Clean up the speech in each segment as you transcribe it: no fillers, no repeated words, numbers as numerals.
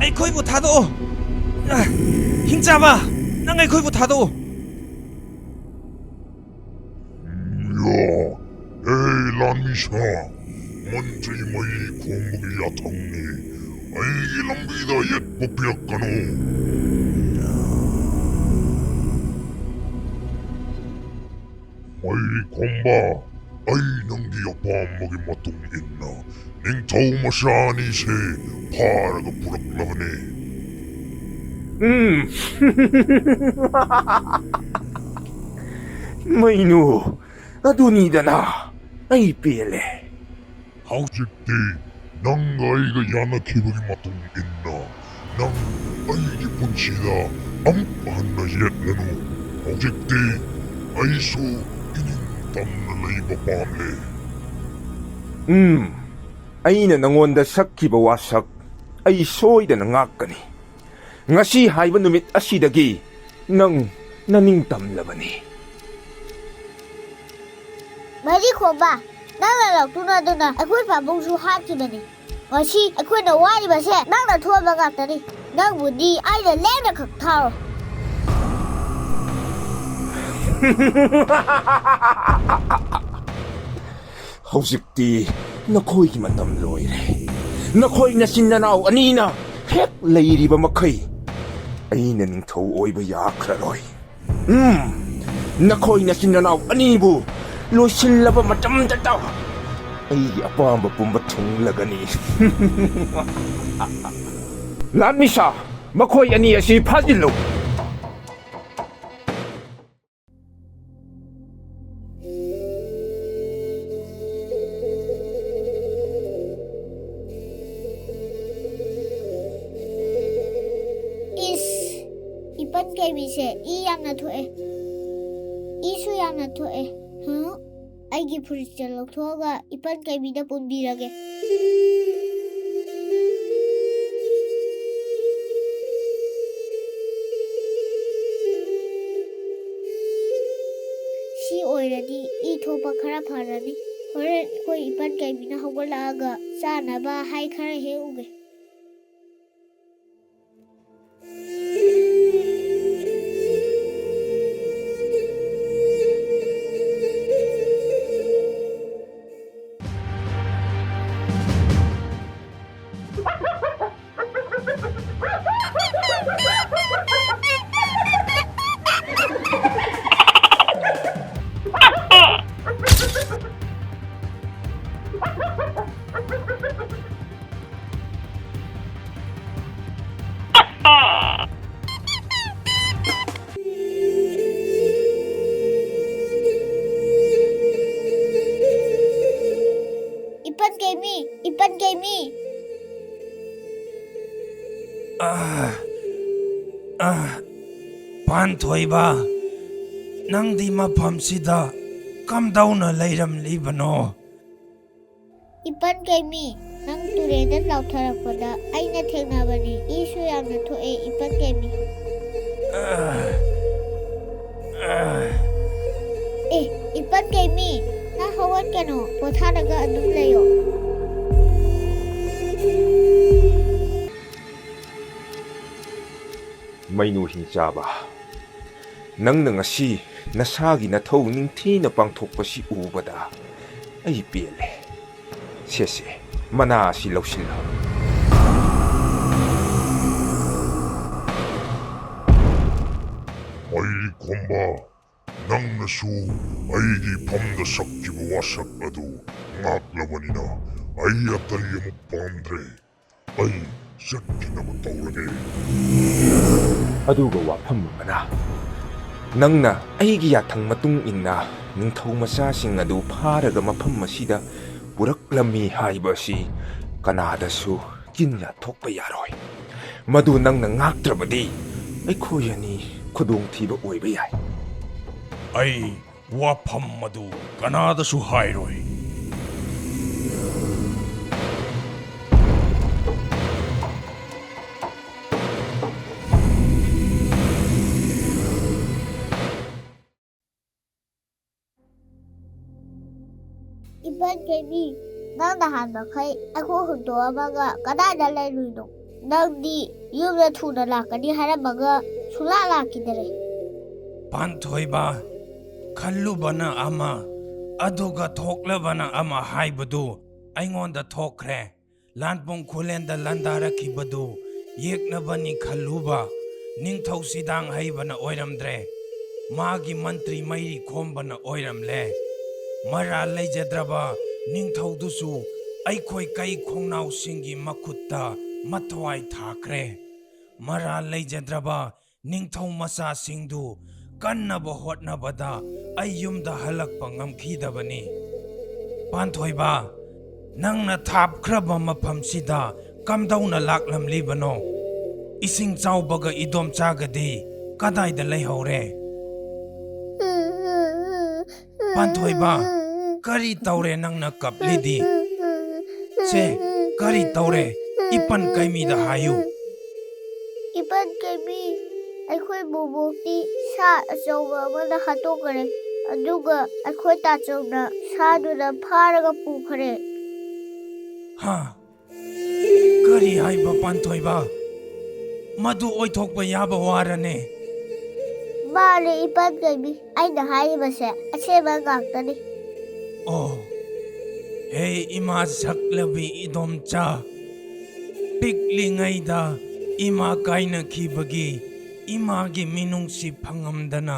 ꯑꯩꯈꯣꯏꯕꯨ ꯊꯥꯗꯣꯛꯑꯣ ꯍꯤꯡꯆꯥꯕ ꯅꯪ ꯑꯩꯈꯣꯏꯕꯨ ꯊꯥꯗꯣꯛꯑꯣ ꯂꯥꯟꯃꯤꯁꯥ ꯃꯟꯇ꯭ꯔꯤ ꯃꯩ ꯈꯣꯡꯕꯒꯤ ꯌꯥꯊꯪꯅꯤ ꯑꯩꯒꯤ ꯂꯝꯕꯤꯗ ꯌꯦꯠꯄ ꯄꯤꯔꯛꯀꯅꯨ ꯃꯩ ꯈꯣꯡꯕ ꯑꯩ ꯅꯪꯒꯤ ꯑꯄꯥꯝꯕꯒꯤ ꯃꯇꯨꯡ ꯏꯟꯅ ꯅꯤꯡꯊꯧ ꯃꯆꯥ ꯑꯅꯤꯁꯦ ꯐꯥꯔꯒ ꯄꯨꯔꯛꯂꯕꯅꯤ ꯃꯩꯅꯨ ꯑꯗꯨꯅꯤꯗꯅ ꯑꯩ ꯄꯦꯜꯂꯦ ꯍꯧꯖꯤꯛꯇꯤ ꯅꯪꯒ ꯑꯩꯒ ꯌꯥꯅꯈꯤꯕꯒꯤ ꯃꯇꯨꯡ ꯏꯟꯅ ꯅꯪ ꯑꯩꯒꯤ ꯄꯨꯟꯁꯤꯗ ꯑꯃꯨꯛ ꯍꯟꯅ ꯌꯦꯠꯂꯅꯨ ꯍꯧꯖꯤꯛꯇꯤ ꯑꯩꯁꯨ ꯏꯅꯤꯡꯇꯝꯅ ꯂꯩꯕ ꯄꯥꯝꯂꯦ ꯑꯩꯅ ꯅꯉꯣꯟꯗ ꯁꯛꯈꯤꯕ ꯋꯥꯁꯛ ꯑꯩ ꯁꯣꯏꯗꯅ ꯉꯥꯛꯀꯅꯤ ꯉꯁꯤ ꯍꯥꯏꯕ ꯅꯨꯃꯤꯠ ꯑꯁꯤꯗꯒꯤ ꯅꯪ ꯅꯅꯤꯡꯇꯝꯂꯕꯅꯤ ꯃꯔꯤ ꯈꯣꯡꯕ ꯅꯪꯅ ꯂꯥꯎꯇꯨꯅꯗꯨꯅ ꯑꯩꯈꯣꯏ ꯄꯥꯕꯨꯡꯁꯨ ꯍꯥꯠꯈꯤꯕꯅꯤ ꯉꯁꯤ ꯑꯩꯈꯣꯏꯅ ꯋꯥꯔꯤꯕꯁꯦ ꯅꯪꯅ ꯊꯣꯛꯑꯕ ꯉꯥꯛꯇꯅꯤ ꯅꯪꯕꯨꯗꯤ ꯑꯩꯅ ꯂꯦꯝꯅ ꯈꯛ ꯊꯥꯔꯣ ꯍꯧꯖꯤꯛꯇꯤ ꯅꯈꯣꯏꯒꯤ ꯃꯇꯝ ꯂꯣꯏꯔꯦ ꯅꯈꯣꯏ ꯅꯆꯤꯟ ꯅꯅꯥꯎ ꯑꯅꯤꯅ ꯍꯦꯛ ꯂꯩꯔꯤꯕ ꯃꯈꯩ ꯑꯩꯅ ꯅꯤꯡꯊꯧ ꯑꯣꯏꯕ ꯌꯥꯈ꯭ꯔꯔꯣꯏ ꯅꯈꯣꯏ ꯅꯆꯤꯟ ꯅꯅꯥꯎ ꯑꯅꯤꯕꯨ ꯂꯣꯏꯁꯤꯜꯂꯕ ꯃꯇꯝꯗꯇ ꯑꯩꯒꯤ ꯑꯄꯥꯝꯕ ꯄꯨꯝꯕ ꯊꯨꯡꯂꯒꯅꯤ ꯂꯥꯟꯃꯤꯁꯥ ꯃꯈꯣꯏ ꯑꯅꯤ ꯑꯁꯤ ꯐꯥꯖꯤꯜꯂꯨ 이번 개미새 이 양나 토에 이수 양나 토에 아이기 부르짖어 토가 이번 개미다 본비라게 시 오이라디 이 토바 카라 파라니 호렌 코 이번 개미나 하골라가 싸나바 하이 카라 해오게 이번 개미 ꯄꯥꯟꯊꯣꯏꯕ ꯅꯪꯗꯤ ꯃꯐꯝꯁꯤꯗ ꯀꯝꯗꯧꯅ ꯂꯩꯔꯝꯂꯤꯕꯅꯣ 이번 개미 ꯅꯪ ꯇꯨꯔꯦꯟꯗ ꯂꯥꯎꯊꯔꯛꯄꯗ ꯑꯩꯅ ꯊꯦꯡꯅꯕꯅꯤ ꯏꯁꯨ ꯌꯥꯝꯅ ꯊꯣꯛꯑꯦ 이번 개미 이번 개미 나 ꯍꯧꯒꯠꯀꯅꯣ ꯄꯣꯊꯥꯔꯒ ꯑꯗꯨꯝ ꯂꯩꯌꯣ ꯃꯩꯅꯨ ꯍꯤꯡꯆꯥꯕ ꯅꯪꯅ ꯉꯁꯤ ꯅꯁꯥꯒꯤ ꯅꯊꯧ ꯅꯤꯡꯊꯤꯅ ꯄꯥꯡꯊꯣꯛꯄꯁꯤ ꯎꯕꯗ ꯑꯩ ꯄꯦꯜꯂꯦ ꯁꯦꯁꯦ ꯃꯅꯥ ꯑꯁꯤ ꯂꯧꯁꯤꯜꯂꯣ ꯃꯩ ꯈꯣꯡꯕ ꯅꯪꯅꯁꯨ ꯑꯩꯒꯤ ꯐꯝꯗ ꯁꯛꯈꯤꯕ ꯋꯥꯁꯛ ꯑꯗꯨ ꯉꯥꯛꯂꯕꯅꯤ나 ꯑꯩ ꯑꯇꯩ ꯑꯃꯨꯛ ꯄꯥꯝꯗ꯭ꯔꯦ ꯑꯩ ꯆꯠꯈꯤꯅꯕ ꯇꯧꯔꯒꯦ ꯑꯗꯨꯒ ꯋꯥꯐꯝ ꯑꯃꯅ ꯅꯪꯅ ꯑꯩꯒꯤ ꯌꯥꯊꯪ ꯃꯇꯨꯡ ꯏꯟꯅ ꯅꯤꯡꯊꯧ ꯃꯆꯥꯁꯤꯡ ꯑꯗꯨ ꯐꯥꯔꯒ ꯃꯐꯝ ꯑꯁꯤꯗ ꯄꯨꯔꯛꯂꯝꯃꯤ ꯍꯥꯏꯕ ꯑꯁꯤ ꯀꯅꯥꯗꯁꯨ ꯆꯤꯟ ꯌꯥꯊꯣꯛꯄ ꯌꯥꯔꯣꯏ ꯃꯗꯨ ꯅꯪꯅ ꯉꯥꯛꯇ꯭ꯔꯕꯗꯤ ꯑꯩꯈꯣꯏ ꯑꯅꯤ ꯈꯨꯗꯣꯡꯊꯤꯕ ꯑꯣꯏꯕ ꯌꯥꯏ ꯑꯩ ꯋꯥꯐꯝ ꯑꯗꯨ ꯀꯅꯥꯗꯁꯨ ꯍꯥꯏꯔꯣꯏ 이번 개미 ꯅꯪ ꯅꯍꯥꯟ ꯃꯈꯩ ꯑꯩꯈꯣꯏ ꯍꯨꯟꯗꯣꯛꯑꯝꯃꯒ ꯀꯗꯥꯏꯗ ꯂꯩꯔꯨꯏꯅꯣ ꯅꯪꯗꯤ ꯌꯨꯝꯗ ꯊꯨꯅ ꯂꯥꯛꯀꯅꯤ ꯍꯥꯏꯔꯝꯃꯒ ꯁꯨꯡꯂꯥꯛ ꯂꯥꯛꯈꯤꯗꯔꯦ ꯄꯥꯟꯊꯣꯏꯕ ꯈꯜꯂꯨꯕꯅ ꯑꯃ ꯑꯗꯨꯒ ꯊꯣꯛꯂꯕꯅ ꯑꯃ ꯍꯥꯏꯕꯗꯨ ꯑꯩꯉꯣꯟꯗ ꯊꯣꯛꯈ꯭ꯔꯦ ꯂꯥꯟꯄꯨꯡ ꯈꯨꯂꯦꯟꯗ ꯂꯥꯟꯗꯥꯔꯛꯈꯤꯕꯗꯨ ꯌꯦꯛꯅꯕꯅꯤ ꯈꯜꯂꯨꯕ ꯅꯤꯡꯊꯧ ꯁꯤꯗꯥꯡ ꯍꯩꯕꯅ ꯑꯣꯏꯔꯝꯗ꯭ರೆ ꯃꯥꯒꯤ ꯃꯟꯇ꯭ꯔꯤ ꯃꯩꯔꯤ ꯈꯣꯝꯕꯅ ꯑꯣꯏꯔꯝꯂꯦ ꯃꯔꯥꯜ ꯂꯩꯖꯗ꯭ꯔꯕ ꯅꯤꯡꯊꯧꯗꯨꯁꯨ ꯑꯩꯈꯣꯏ ꯀꯩ ꯈꯣꯡꯅꯥꯎꯁꯤꯡꯒꯤ ꯃꯈꯨꯠꯇ ꯃꯊ꯭ꯋꯥꯏ ꯊꯥꯈ꯭ꯔꯦ ꯃꯔꯥꯜ ꯂꯩꯖꯗ꯭ꯔꯕ ꯅꯤꯡꯊꯧ ꯃꯆꯥꯁꯤꯡꯗꯨ ꯀꯟꯅꯕ ꯍꯣꯠꯅꯕꯗ ꯑꯩ ꯌꯨꯝꯗ ꯍꯜꯂꯛꯄ ꯉꯝꯈꯤꯗꯕꯅꯤ ꯄꯥꯟꯊꯣꯏꯕ ꯅꯪꯅ ꯊꯥꯞꯈ꯭ꯔꯕ ꯃꯐꯝꯁꯤꯗ ꯀꯝꯗꯧꯅ ꯂꯥꯛꯂꯝꯂꯤꯕꯅꯣ ꯏꯁꯤꯡ ꯆꯥꯎꯕꯒ ꯏꯗꯣꯝꯆꯥꯒꯗꯤ ꯀꯗꯥꯏꯗ ꯂꯩꯍꯧꯔꯦ ꯄꯥꯟꯊꯣꯏꯕ ꯀꯔꯤ ꯇꯧꯔꯦ ꯅꯪꯅ ꯀꯞꯂꯤꯗꯤ ꯁꯦ ꯀꯔꯤ ꯇꯧꯔꯦ ꯏꯄꯟ ꯀꯩꯃꯤꯗ ꯍꯥꯏꯌꯨ 이번 게임이 ꯑꯩꯈꯣꯏ ꯕꯣꯕꯣꯛꯇꯤ ꯁꯥ ꯑꯆꯧꯕ ꯑꯃꯅ ꯍꯥꯠꯇꯣꯛꯈꯔꯦ ꯑꯗꯨꯒ ꯑꯩꯈꯣꯏ ꯇꯥꯆꯧꯅ ꯁꯥꯗꯨꯅ ꯐꯥꯔꯒ ꯄꯨꯈꯔꯦ ꯍꯥ ꯀꯔꯤ ꯍꯥꯏꯕ ꯄꯥꯟꯊꯣꯏꯕ ꯃꯗꯨ ꯑꯣꯏꯊꯣꯛꯄ ꯌꯥꯕ ꯋꯥꯔꯅꯦ ꯃꯥꯅꯦ 이번 게임이 ꯑꯩꯅ ꯍꯥꯏꯔꯤꯕꯁꯦ ꯑꯁꯦꯡꯕ ꯉꯥꯛꯇꯅꯤ ꯑꯣ ꯍꯦ ꯏꯃꯥ ꯁꯛꯂꯕꯤ ꯏꯗꯣꯝꯆꯥ ꯄꯤꯛꯂꯤꯉꯩꯗ ꯏꯃꯥ ꯀꯥꯏꯅꯈꯤꯕꯒꯤ ꯏꯃꯥꯒꯤ ꯃꯤꯅꯨꯡꯁꯤ ꯐꯪꯉꯝꯗꯅ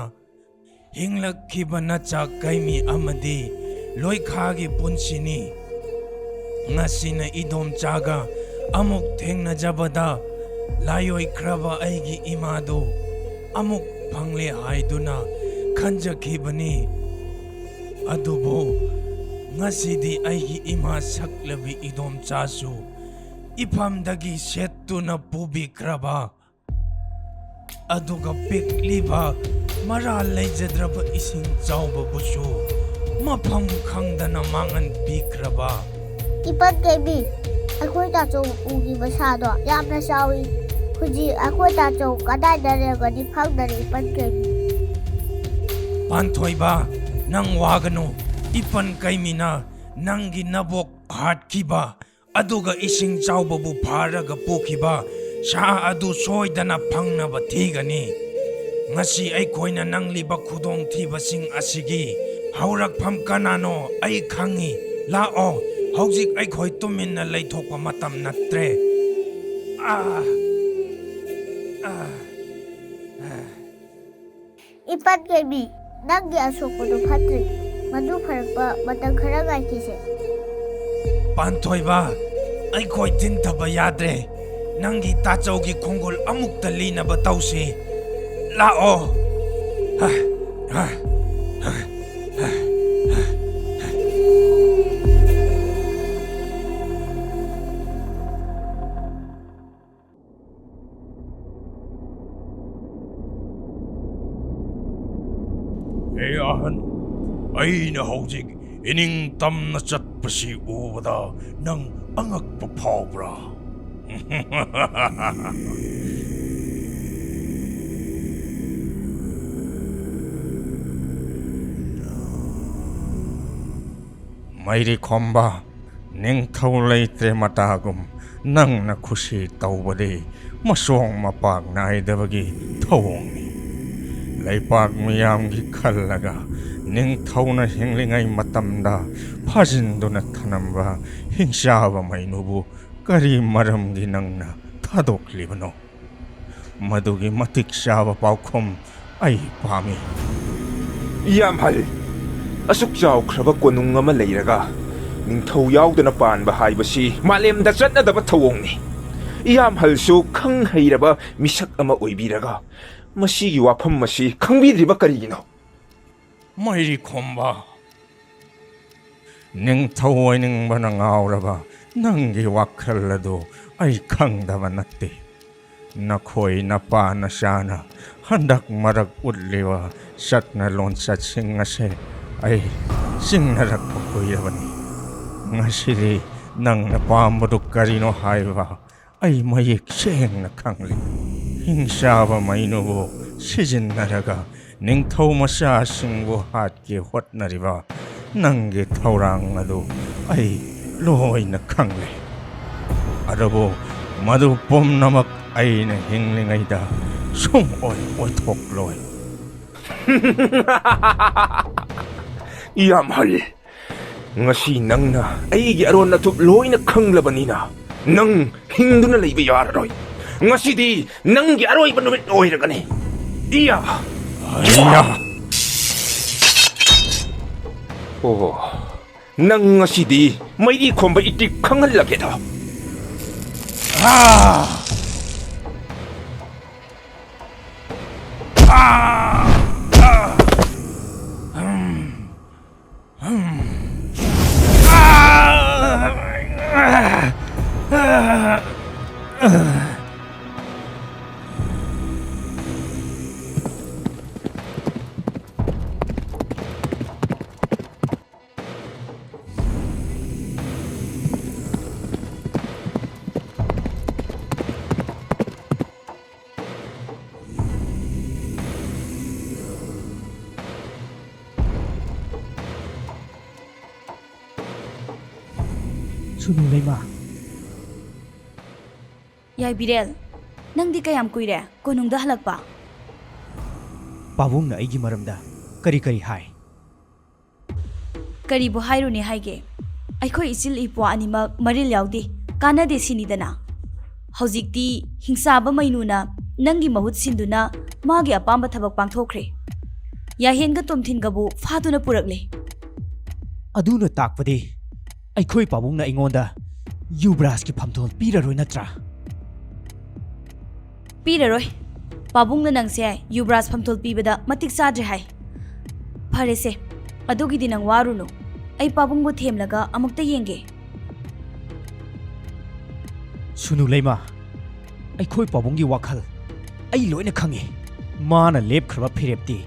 ꯍꯤꯡꯂꯛꯈꯤꯕ ꯅꯆꯥ ꯀꯩꯃꯤ ꯑꯃꯗꯤ ꯂꯣꯏꯈꯥꯒꯤ ꯄꯨꯟꯁꯤꯅꯤ ꯉꯁꯤꯅ ꯏꯗꯣꯝꯆꯥꯒ ꯑꯃꯨꯛ ꯊꯦꯡꯅꯖꯕꯗ ꯂꯥꯏꯑꯣꯏꯈ꯭ꯔꯕ ꯑꯩꯒꯤ ꯏꯃꯥꯗꯨ ꯑꯃꯨꯛ ꯐꯪꯂꯦ ꯍꯥꯏꯗꯨꯅ ꯈꯟꯖꯈꯤꯕꯅꯤ ꯑꯗꯨꯕꯨ ꯉꯁꯤꯗꯤ ꯑꯩꯒꯤ ꯏꯃꯥ ꯁꯛꯂꯕꯤ ꯏꯗꯣꯝꯆꯥꯁꯨ ꯏꯐꯝꯗꯒꯤ ꯁꯦꯠꯇꯨꯅ ꯄꯨꯕꯤꯈ꯭ꯔꯕ ꯑꯗꯨꯒ ꯄꯤꯛꯂꯤꯕ ꯃꯔꯥꯜ ꯂꯩꯖꯗ꯭ꯔꯕ ꯏꯁꯤꯡ ꯆꯥꯎꯕꯕꯨꯁꯨ ꯃꯐꯝ ꯈꯪꯗꯅ ꯃꯥꯡꯍꯟ ꯄꯤꯈ꯭ꯔꯕ 이번 게임이 ꯑꯩꯈꯣꯏ ꯇꯥꯆꯧ ꯎꯒꯤꯕ ꯁꯥꯗꯣ ꯌꯥꯝꯅ ꯆꯥꯎꯏ ꯍꯧꯖꯤꯛ ꯑꯩꯈꯣꯏ ꯇꯥꯆꯧ ꯀꯗꯥꯏꯗ ꯂꯩꯔꯝꯒꯅꯤ ꯈꯪꯗꯔꯦ 이번 게임이 ꯄꯥꯟꯊꯣꯏꯕ ꯅꯪ ꯋꯥꯒꯅꯨ ꯏꯄꯟ ꯀꯩꯃꯤꯅ ꯅꯪꯒꯤ ꯅꯕꯣꯛ ꯍꯥꯠꯈꯤꯕ ꯑꯗꯨꯒ ꯏꯁꯤꯡ ꯆꯥꯎꯕꯕꯨ ꯐꯥꯔꯒ ꯄꯨꯈꯤꯕ ꯁꯥ ꯑꯗꯨ ꯁꯣꯏꯗꯅ ꯐꯪꯅꯕ ꯊꯤꯒꯅꯤ ꯉꯁꯤ ꯑꯩꯈꯣꯏꯅ ꯅꯪꯂꯤꯕ ꯈꯨꯗꯣꯡꯊꯤꯕꯁꯤꯡ ꯑꯁꯤꯒꯤ ꯍꯧꯔꯛꯐꯝ ꯀꯅꯥꯅꯣ ꯑꯩ ꯈꯪꯉꯤ ꯂꯥꯛꯑꯣ ꯍꯧꯖꯤꯛ ꯑꯩꯈꯣꯏ ꯇꯨꯃꯤꯟꯅ ꯂꯩꯊꯣꯛꯄ ꯃꯇꯝ ꯅꯠꯇ꯭ꯔꯦ 이번 게임이 ꯅꯪꯒꯤ ꯑꯁꯣꯛꯄꯗꯨ ꯐꯠꯇ꯭ꯔꯤ ꯃꯗꯨ ꯐꯔꯛꯄ ꯃꯇꯝ ꯈꯔ ꯉꯥꯏꯈꯤꯁꯦ ꯄꯥꯟꯊꯣꯏꯕ ꯑꯩꯈꯣꯏ ꯊꯤꯟꯊꯕ ꯌꯥꯗ꯭ꯔꯦ ꯅꯪꯒꯤ ꯇꯥꯆꯧꯒꯤ ꯈꯣꯡꯒꯨꯜ ꯑꯃꯨꯛꯇ ꯂꯤꯅꯕ ꯇꯧꯁꯤ ꯂꯥꯛꯑꯣ ꯍꯦ ꯑꯍꯟ ꯑꯩꯅ ꯍꯧꯖꯤꯛ ꯏꯅꯤꯡ ꯇꯝꯅ ꯆꯠꯄꯁꯤ ꯎꯕꯗ ꯅꯪ ꯑꯉꯛꯄ ꯐꯥꯎꯕ꯭ꯔꯥ ꯃꯩꯔꯤ ꯈꯣꯝꯕ ꯅꯤꯡꯊꯧ ꯂꯩꯇ꯭ꯔꯦ ꯃꯇꯥꯒꯨꯝ ꯅꯪꯅ ꯈꯨꯁꯤ ꯇꯧꯕꯗꯤ ꯃꯁꯣꯡ ꯃꯄꯥꯛ ꯅꯥꯏꯗꯕꯒꯤ ꯊꯧꯑꯣꯡꯅꯤ ꯂꯩꯄꯥꯛ ꯃꯤꯌꯥꯝꯒꯤ ꯈꯜꯂꯒ ꯅꯤꯡꯊꯧꯅ ꯍꯤꯡꯂꯤꯉꯩ ꯃꯇꯝꯗ ꯐꯥꯖꯤꯟꯗꯨꯅ ꯊꯅꯝꯕ ꯍꯤꯡꯆꯥꯕ ꯃꯩꯅꯨꯕꯨ ꯀꯔꯤ ꯃꯔꯝꯒꯤ ꯅꯪꯅ ꯊꯥꯗꯣꯛꯂꯤꯕꯅꯣ ꯃꯗꯨꯒꯤ ꯃꯇꯤꯛ ꯆꯥꯕ ꯄꯥꯎꯈꯨꯝ ꯑꯩ ꯄꯥꯝꯃꯤ ꯏꯌꯥꯝꯍꯜ ꯑꯁꯨꯛ ꯆꯥꯎꯈ꯭ꯔꯕ ꯀꯣꯅꯨꯡ ꯑꯃ ꯂꯩꯔꯒ ꯅꯤꯡꯊꯧ ꯌꯥꯎꯗꯅ ꯄꯥꯟꯕ ꯍꯥꯏꯕꯁꯤ ꯃꯥꯂꯦꯝꯗ ꯆꯠꯅꯗꯕ ꯊꯧꯑꯣꯡꯅꯤ ꯏꯌꯥꯝꯍꯜꯁꯨ ꯈꯪ ꯍꯩꯔꯕ ꯃꯤꯁꯛ ꯑꯃ ꯑꯣꯏꯕꯤꯔꯒ ꯃꯁꯤꯒꯤ ꯋꯥꯐꯝ ꯑꯁꯤ ꯈꯪꯕꯤꯗ꯭ꯔꯤꯕ ꯀꯔꯤꯒꯤꯅꯣ ꯃꯩꯔꯤ ꯈꯣꯝꯕ ꯅꯤꯡꯊꯧ ꯑꯣꯏꯅꯤꯡꯕꯅ ꯉꯥꯎꯔꯕ ꯅꯪꯒꯤ ꯋꯥꯈꯜ ꯑꯗꯨ ꯑꯩ ꯈꯪꯗꯕ ꯅꯠꯇꯦ ꯅꯈꯣꯏ ꯅꯄꯥ ꯅꯆꯥꯅ ꯍꯟꯗꯛ ꯃꯔꯛ ꯎꯠꯂꯤꯕ ꯆꯠꯅ ꯂꯣꯟꯆꯠꯁꯤꯡ ꯑꯁꯦ ꯑꯩ ꯆꯤꯡꯅꯔꯛꯄ ꯀꯨꯏꯔꯕꯅꯤ ꯉꯁꯤꯗꯤ ꯅꯪꯅ ꯄꯥꯝꯕꯗꯨ ꯀꯔꯤꯅꯣ ꯍꯥꯏꯕ ꯑꯩ ꯃꯌꯦꯛ ꯁꯦꯡꯅ ꯈꯪꯂꯤ ꯍꯤꯡꯆꯥꯕ ꯃꯩꯅꯨꯕꯨ ꯁꯤꯖꯤꯟꯅꯔꯒ ꯅꯤꯡꯊꯧ ꯃꯆꯥꯁꯤꯡꯕꯨ ꯍꯥꯠꯀꯦ ꯍꯣꯠꯅꯔꯤꯕ ꯅꯪꯒꯤ ꯊꯧꯔꯥꯡ ꯑꯗꯨ ꯑꯩ ꯂꯣꯏꯅ ꯈꯪꯂꯦ ꯑꯗꯨꯕꯨ ꯃꯗꯨ ꯄꯨꯝꯅꯃꯛ ꯑꯩꯅ ꯍꯤꯡꯂꯤꯉꯩꯗ ꯁꯨꯝ ꯑꯣꯏꯊꯣꯛꯂꯣꯏ. ꯌꯥꯝ ꯍꯜꯂꯦ. ngasi nangna aigi aron atuk loina khanglabanina nang hingduna leiba yararoi. ngasi di nangi aroi banumit oiragani. Iya. Iya. Oh. Nang ngasi di mairi khomba itik khangalage da. Ah. Sunu Leima. Yai Birel, nang di kayam kuire, konung dah halak pa. Pabung na aigi maramda, kari hai. Kari bo hairu ni haige. Ai khoi isil ipo animal maril yaudi, kana de sinidana. Hauzik di hingsa ba mainuna, nangi mahut sinduna, magi apamba thabak pangthokre. Ya henga tomthin gabu faduna purakle. Aduna takpade, ai khoi pabung na ingonda, Yubras ki phamthol piraroi natra. Piraroi. Pabung na nang se Yubras phamthol pibada matik sadre hai. Phare se, adugi dinang waruno. Ai pabung bo themlaga amukta yenge. Sunu Leima, ai khoi pabung gi wakhal, ai loina khangi. Mana lep khraba phirepti,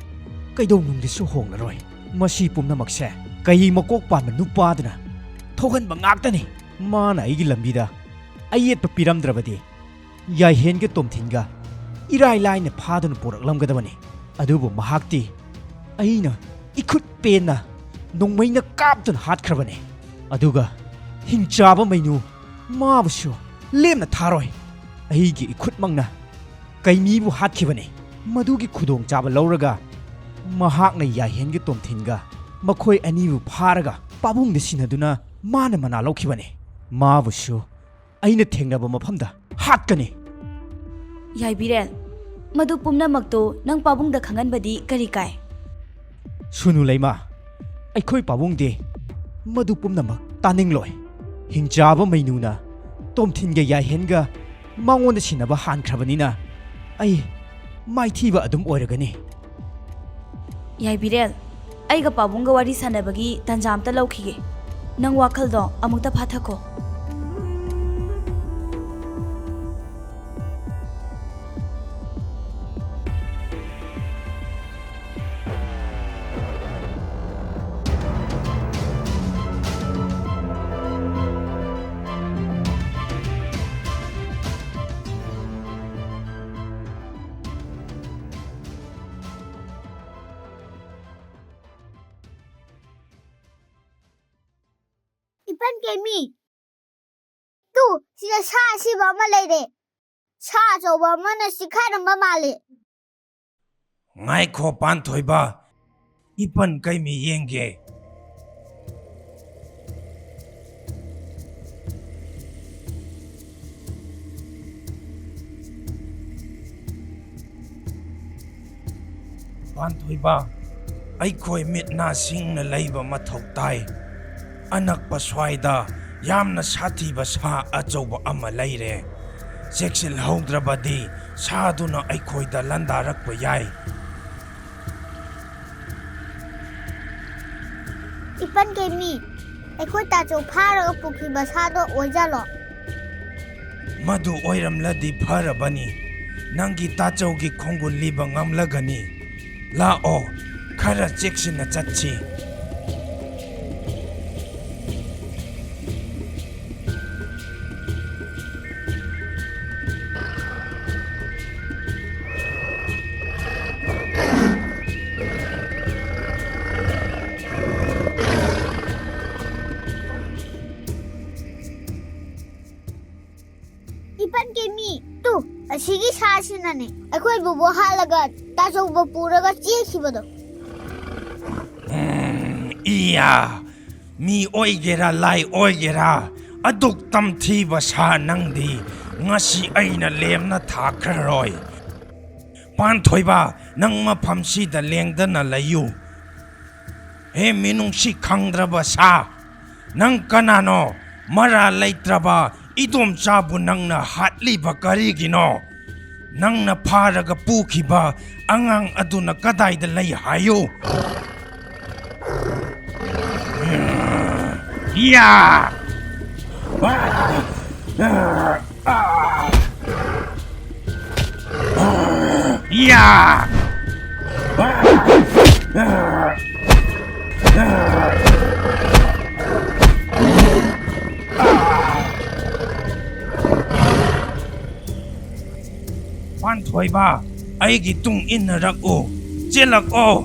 kaidong nung disu hong na roi. Masi pumna makse, kai makok pan nu padna. Thogan bangaktani, mana aigi lambida. Ai yet papiram drabadi. Yai hen ke tomthinga. Irai laina phadun purak lamgadabani. Adubu mahakti. Aina ikut pena. Nongmaina kaptun hat khrabani. Aduga hingchaba mainu mabusu lemna tharoi. Aigi ikut mangna kaimibu hat khibani. Madugi khudong chaba lauraga mahakna yai hen ke tomthinga. Makhoi anibu pharaga pabung de sinaduna mana mana laukhibani. Mabusu aina thengnaba mafamda hatkani. Yai Birel, madu pumna makto nang pabung da khangan badi kari kai. Sunu Leima, ai khoi pabung de madu pumna mak taning loi. Hingchaba mainuna tomthinga yai henga mangon da sinaba han khrabanina. Ai maithiba adum oiragani. Yai Birel, aiga pabung ga wari sanabagi tanjam ta laukhige. Nang wakhal do amukta phathako. Ipan kemi. Tu sida sa si ba ma lai de. Sa zo ba ma na sikha na ma le. Ngai kho pan thoi ba. Ipan kai mi yenge. Pan thoi ba. Ai khoi mit na sing na leiba mathok tai. Anakpa swaida yamna sathiba sa achauba ama leire. Seksil haudrabadi saduna aikhoida landarakpa yai. Ipan kemi. Aikoi ta jo phara ga pukhi ba sa do ojalo. Madu oiramladi pharabani. Nangi tachaugi khongun liba ngamlagani. Lao khara cheksina chatchi. Ipan ꯑꯁꯤꯒꯤ ꯁꯥꯁꯤꯅꯅꯦ ꯑꯩꯈꯣꯏꯕꯨ ꯋꯥꯍꯜꯂꯒ ꯇꯥꯆꯧꯕ ꯄꯨꯔꯒ ꯆꯦꯟꯈꯤꯕꯗꯣ ꯏꯌꯥ ꯃꯤ ꯑꯣꯏꯒꯦꯔꯥ ꯂꯥꯏ ꯑꯣꯏꯒꯦꯔꯥ ꯑꯗꯨꯛ ꯇꯝꯊꯤꯕ ꯁꯥ ꯅꯪꯗꯤ ꯉꯁꯤ ꯑꯩꯅ ꯂꯦꯝꯅ ꯊꯥꯈ꯭ꯔꯔꯣꯏ ꯄꯥꯟꯊꯣꯏꯕ ꯅꯪ ꯃꯐꯝꯁꯤꯗ ꯂꯦꯡꯗꯅ ꯂꯩꯌꯨ ꯍꯦ ꯃꯤꯅꯨꯡꯁꯤ ꯈꯪꯗ꯭ꯔꯕ ꯁꯥ ꯅꯪ ꯀꯅꯥꯅꯣ ꯃꯔꯥ ꯂꯩꯇ꯭ꯔꯕ ꯏꯗꯣꯝꯆꯥꯕꯨ ꯅꯪꯅ ꯍꯥꯠꯂꯤꯕ ꯀꯔꯤꯒꯤꯅꯣ ꯅꯪꯅ ꯐꯥꯔꯒ ꯄꯨꯈꯤꯕ ꯑꯉꯥꯡ ꯑꯗꯨꯅ ꯀꯗꯥꯏꯗ ꯂꯩ ꯍꯥꯏꯌꯨ ꯌꯥ ꯌꯥ ꯄꯥꯟꯊꯣꯏꯕ ꯑꯩꯒꯤ ꯇꯨꯡ ꯏꯟꯅꯔꯛꯎ ꯆꯦꯜꯂꯛꯑꯣ